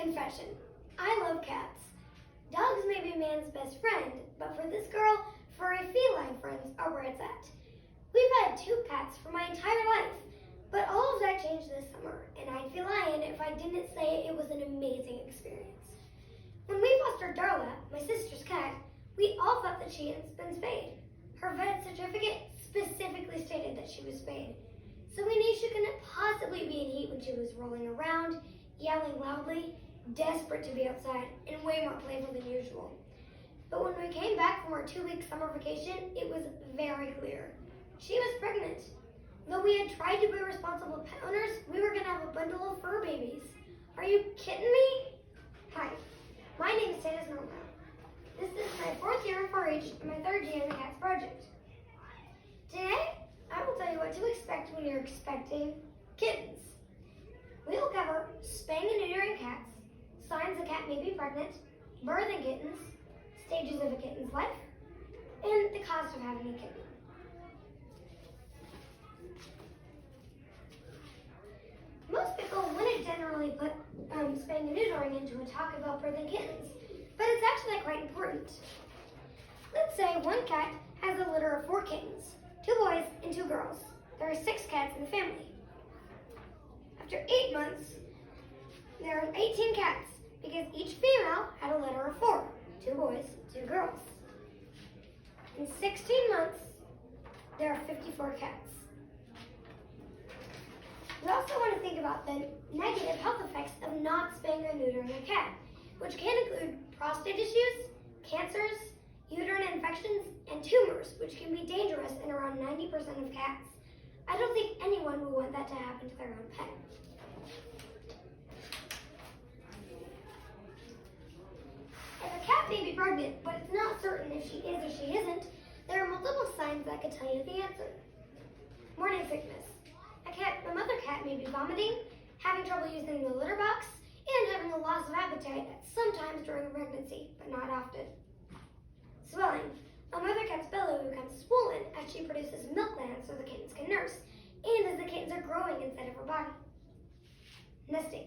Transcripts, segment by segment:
Confession. I love cats. Dogs may be man's best friend, but for this girl, furry feline friends are where it's at. We've had 2 cats for my entire life, but all of that changed this summer, and I'd be lying if I didn't say it was an amazing experience. When we fostered Darla, my sister's cat, we all thought that she had been spayed. Her vet certificate specifically stated that she was spayed, so we knew she couldn't possibly be in heat when she was rolling around, yelling loudly, desperate to be outside, and way more playful than usual. But when we came back from our 2-week summer vacation, it was very clear. She was pregnant. Though we had tried to be responsible pet owners, we were going to have a bundle of fur babies. Are you kidding me? Hi, my name is Tanis. This is my 4th year in 4-H and my 3rd year in the Cats Project. Today, I will tell you what to expect when you're expecting kittens. We will cover spaying and neutering cats, signs a cat may be pregnant, birthing kittens, stages of a kitten's life, and the cost of having a kitten. Most people wouldn't generally put spaying and neutering into a talk about birthing kittens, but it's actually quite important. Let's say one cat has a litter of 4 kittens, 2 boys and 2 girls. There are 6 cats in the family. After 8 months, there are 18 cats because each female had a litter of 4, 2 boys, 2 girls. In 16 months, there are 54 cats. We also want to think about the negative health effects of not spaying or neutering a cat, which can include prostate issues, cancers, uterine infections, and tumors, which can be dangerous in around 90% of cats. I don't think anyone would want that to happen to their own pet. If a cat may be pregnant, but it's not certain if she is or she isn't, there are multiple signs that could tell you the answer. Morning sickness. A mother cat may be vomiting, having trouble using the litter box, and having a loss of appetite sometimes during pregnancy, but not often. Swelling. A mother cat's belly becomes swollen as she produces milk glands so the kittens can nurse, and as the kittens are growing inside of her body. Nesting.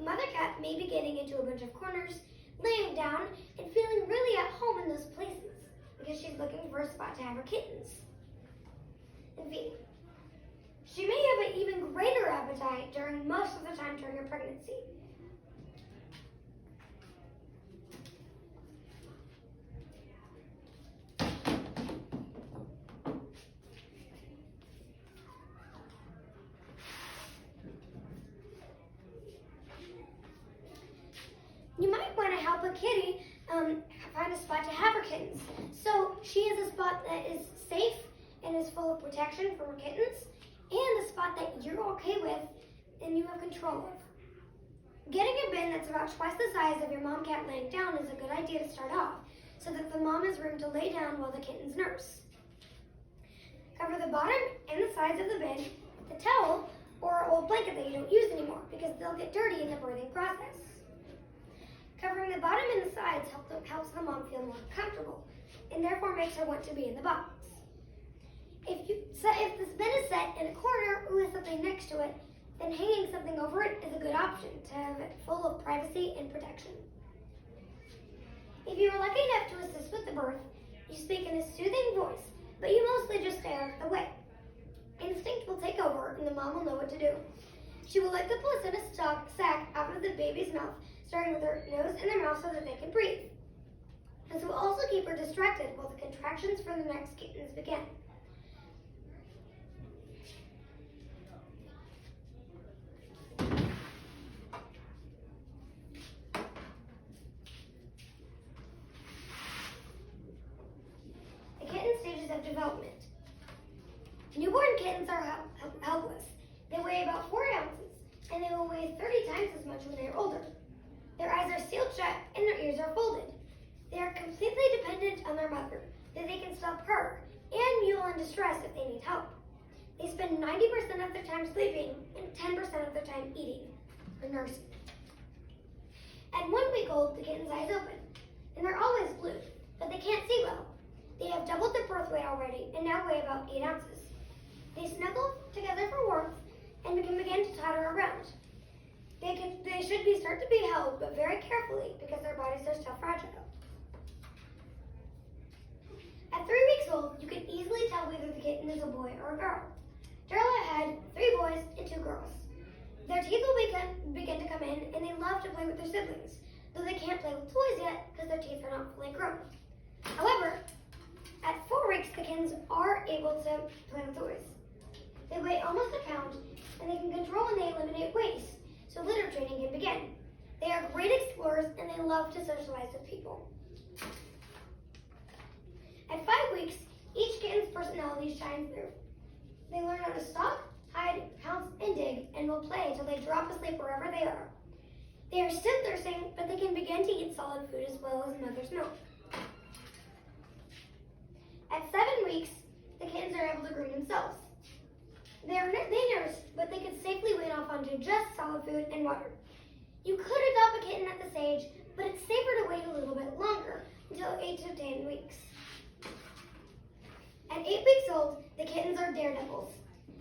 A mother cat may be getting into a bunch of corners, laying down, and feeling really at home in those places because she's looking for a spot to have her kittens. And feeding. She may have an even greater appetite during most of the time during her pregnancy. You might want to help a kitty find a spot to have her kittens. So she has a spot that is safe and is full of protection for her kittens, and a spot that you're okay with and you have control of. Getting a bin that's about twice the size of your mom cat laying down is a good idea to start off, so that the mom has room to lay down while the kittens nurse. Cover the bottom and the sides of the bin with a towel or an old blanket that you don't use anymore because they'll get dirty in the birthing process. Covering the bottom and the sides helps the mom feel more comfortable and therefore makes her want to be in the box. If this bin is set in a corner with something next to it, then hanging something over it is a good option to have it full of privacy and protection. If you are lucky enough to assist with the birth, you speak in a soothing voice, but you mostly just stay out of the way. Instinct will take over and the mom will know what to do. She will let the placenta sac out of the baby's mouth, starting with her nose and their mouth so that they can breathe. This will also keep her distracted while the contractions for the next kittens begin. Of development. Newborn kittens are helpless. They weigh about 4 ounces, and they will weigh 30 times as much when they are older. Their eyes are sealed shut, and their ears are folded. They are completely dependent on their mother, that they can stop her and mewl in distress if they need help. They spend 90% of their time sleeping and 10% of their time eating or nursing. At 1 week old, the kitten's eyes open, and they're always glued, but they can't see well. They have doubled their birth weight already and now weigh about 8 ounces. They snuggle together for warmth and can begin to totter around. They should start to be held, but very carefully because their bodies are still fragile. At 3 weeks old, you can easily tell whether the kitten is a boy or a girl. Darla had 3 boys and 2 girls. Their teeth will begin to come in, and they love to play with their siblings, though they can't play with toys yet because their teeth are not fully grown. However, at 4 weeks, the kittens are able to play with toys. They weigh almost a pound, and they can control and they eliminate waste, so litter training can begin. They are great explorers, and they love to socialize with people. At 5 weeks, each kitten's personality shines through. They learn how to stalk, hide, pounce, and dig, and will play until they drop asleep wherever they are. They are still thirsting, but they can begin to eat solid food as well as mother's milk. At 7 weeks, the kittens are able to groom themselves. They nurse, but they can safely wean off onto just solid food and water. You could adopt a kitten at this age, but it's safer to wait a little bit longer, until 8 to 10 weeks. At 8 weeks old, the kittens are daredevils.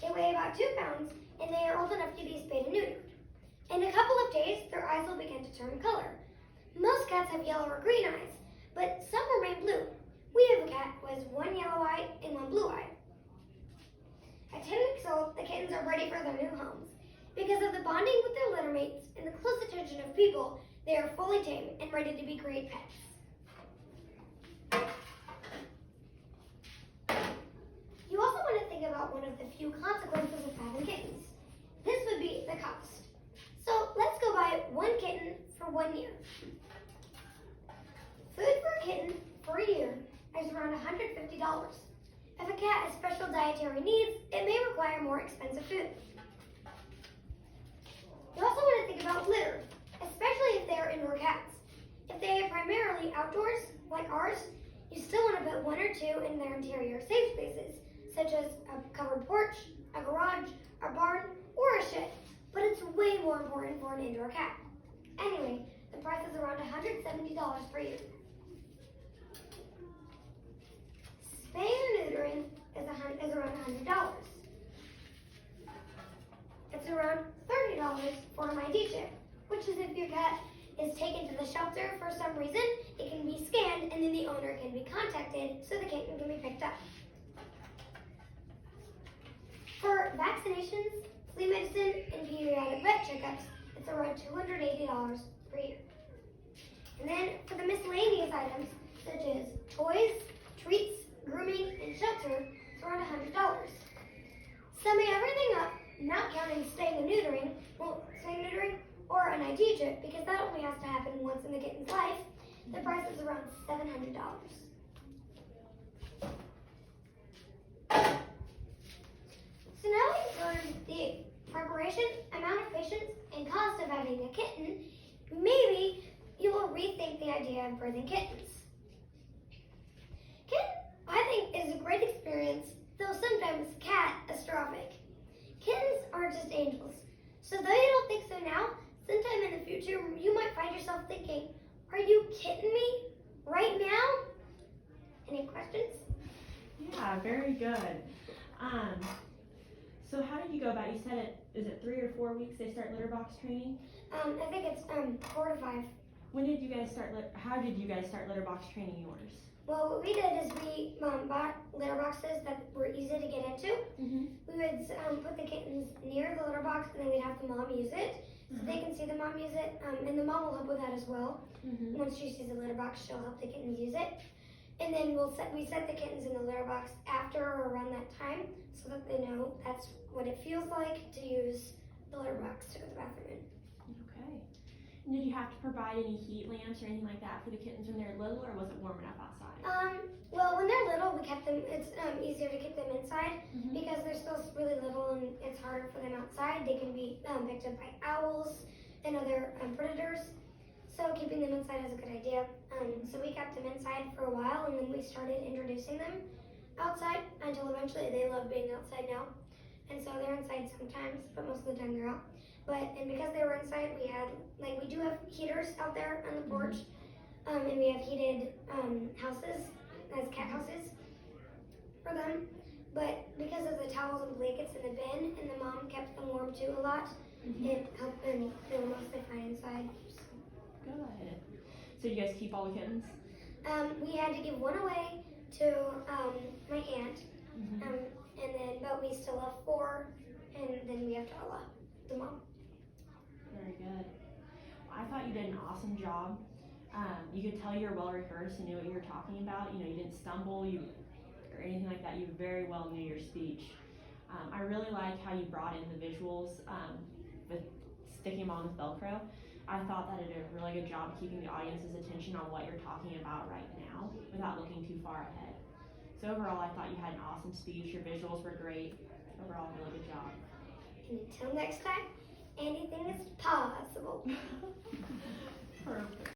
They weigh about 2 pounds, and they are old enough to be spayed and neutered. In a couple of days, their eyes will begin to turn color. Most cats have yellow or green eyes, but some remain blue. We have a cat who has 1 yellow eye and 1 blue eye. At 10 weeks old, the kittens are ready for their new homes. Because of the bonding with their litter mates and the close attention of people, they are fully tame and ready to be great pets. You also want to think about one of the few consequences of having kittens. This would be the cost. So let's go buy 1 kitten for 1 year. Food for a kitten for a year is around $150. If a cat has special dietary needs, it may require more expensive food. You also want to think about litter, especially if they are indoor cats. If they are primarily outdoors, like ours, you still want to put 1 or 2 in their interior safe spaces, such as a covered porch, a garage, a barn, or a shed. But it's way more important for an indoor cat. Anyway, the price is around $170 per year. Spaying or neutering is around $100. It's around $30 for an ID chip, which is if your cat is taken to the shelter for some reason, it can be scanned and then the owner can be contacted so the kitten can be picked up. For vaccinations, flea medicine, and periodic vet checkups, it's around $280 per year. And then for the miscellaneous items, such as toys, treats, grooming, and shelter, it's around $100. Summing everything up, not counting spaying and neutering, or an ID chip, because that only has to happen once in the kitten's life, the price is around $700. So now we've learned the preparation, amount of patience, and cost of having a kitten, maybe you will rethink the idea of birthing kittens. Kitten, I think, is a great experience, though sometimes catastrophic. Kittens are just angels. So though you don't think so now, sometime in the future, you might find yourself thinking, are you kidding me? Right now? Any questions? Yeah, very good. So how did you go about, you said is it 3 or 4 weeks they start litter box training? I think it's 4 to 5. When did you guys how did you guys start litter box training yours? Well, what we did is we bought litter boxes that were easy to get into. Mm-hmm. We would put the kittens near the litter box, and then we'd have the mom use it. So they can see the mom use it, and the mom will help with that as well. Mm-hmm. Once she sees the litter box, she'll help the kittens use it. And then we set the kittens in the litter box after or around that time, so that they know that's what it feels like to use the litter box to go to the bathroom in. Okay. And did you have to provide any heat lamps or anything like that for the kittens when they're little, or was it warm enough outside? Well, when they're little, we kept them. It's easier to keep them inside Mm-hmm. because they're still really little and it's harder for them outside. They can be picked up by owls and other predators. So keeping them inside is a good idea. So we kept them inside for a while, and then we started introducing them outside until eventually they love being outside now. And so they're inside sometimes, but most of the time they're out. And because they were inside, we do have heaters out there on the porch, and we have heated houses as cat houses for them. But because of the towels and blankets in the bin, and the mom kept them warm too a lot, It helped them feel mostly fine inside. Good. So you guys keep all the kittens? We had to give one away to my aunt, but we still have 4, and then we have Tala, the mom. Very good. I thought you did an awesome job. You could tell you were well rehearsed and knew what you were talking about. You know, you didn't stumble or anything like that. You very well knew your speech. I really like how you brought in the visuals with sticking them on with Velcro. I thought that it did a really good job of keeping the audience's attention on what you're talking about right now without looking too far ahead. So overall, I thought you had an awesome speech. Your visuals were great. Overall, really good job. And until next time, anything is possible. Perfect.